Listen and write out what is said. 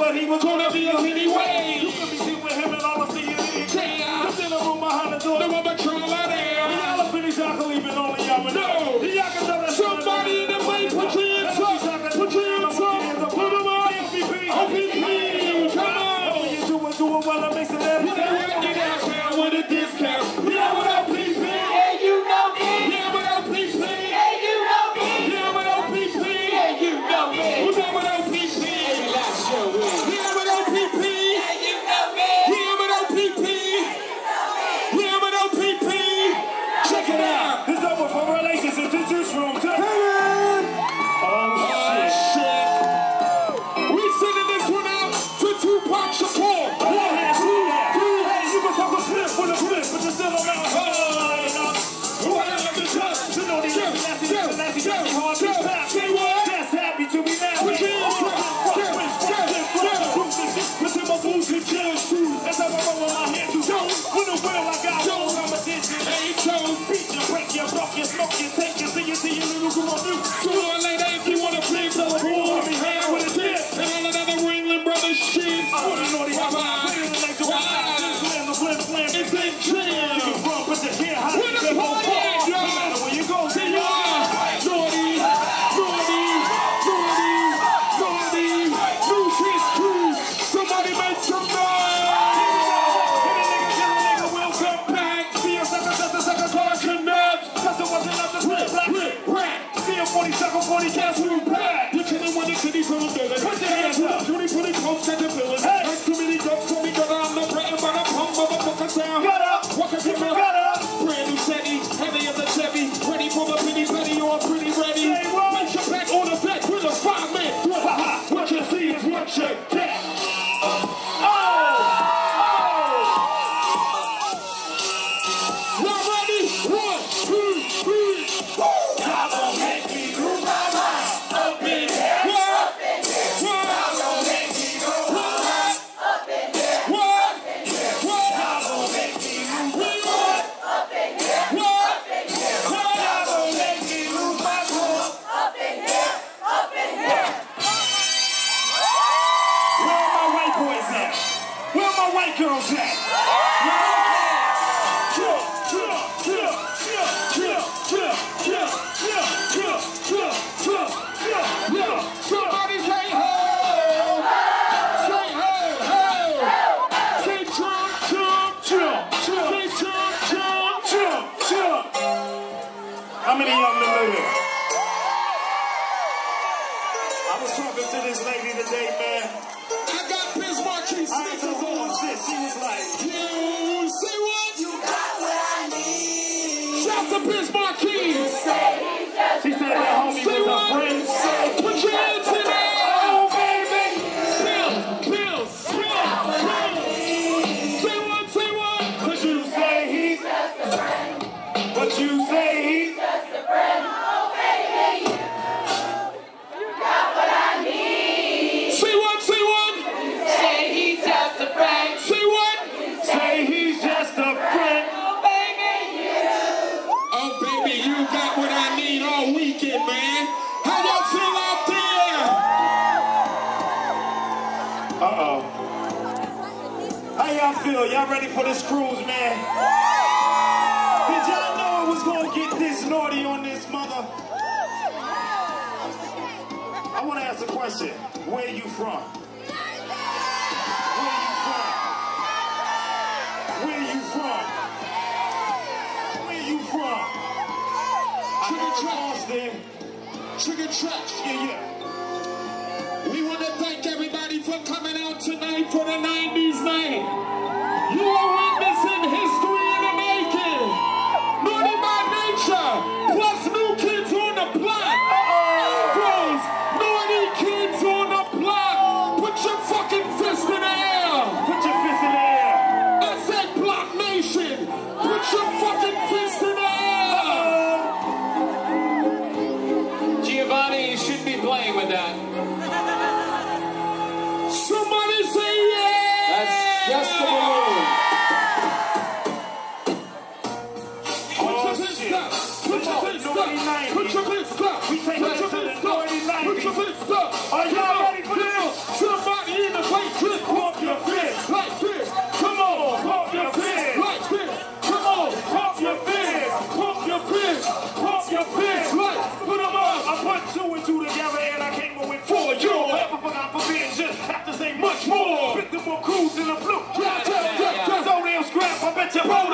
but he was gonna be us anyway. You could be seen with him and all I see you in the Yeah. Just in the room behind the door. No one but y'all out there. Y'all are finished, y'all can leave it only y'all would know. Y'all can know that Somebody in the way, put your hands up. Put your hands up. Put them up. OPP. Come on. What you doing while I'm mixing that? You know what? Get out there with a discount. Yeah, with OPP. Yeah, you know me. Yeah, with OPP. Yeah, you know me. Yeah, with OPP. Yeah, you know me. Who's that with OPP? That's your way. Yeah, with OPP. Yeah, you know me. Yeah, with OPP. Yeah, with OPP. Check it out. It's over for relationships. It's just room to y'all ready for this cruise, man? Did y'all know it was gonna get this naughty on this mother? I wanna ask a question. Where you from? Where you from? Where you from? Where you from? Trigger tracks. There. Trigger tracks. Yeah. We want to thank everybody for coming out tonight for the 90s night. You are witnessing history in the making. Naughty by nature, plus new kids on the block. Those naughty kids on the block. Put your fucking fist in the air. Put your fist in the air. I said Block Nation. Put your fucking fist in the air. Giovanni, you shouldn't be playing with that. Somebody say yeah. That's just the balloon. Put your fist up. We take it to the naughty 90s. Put your fist up. Are y'all ready for this? Somebody in the place. got your boat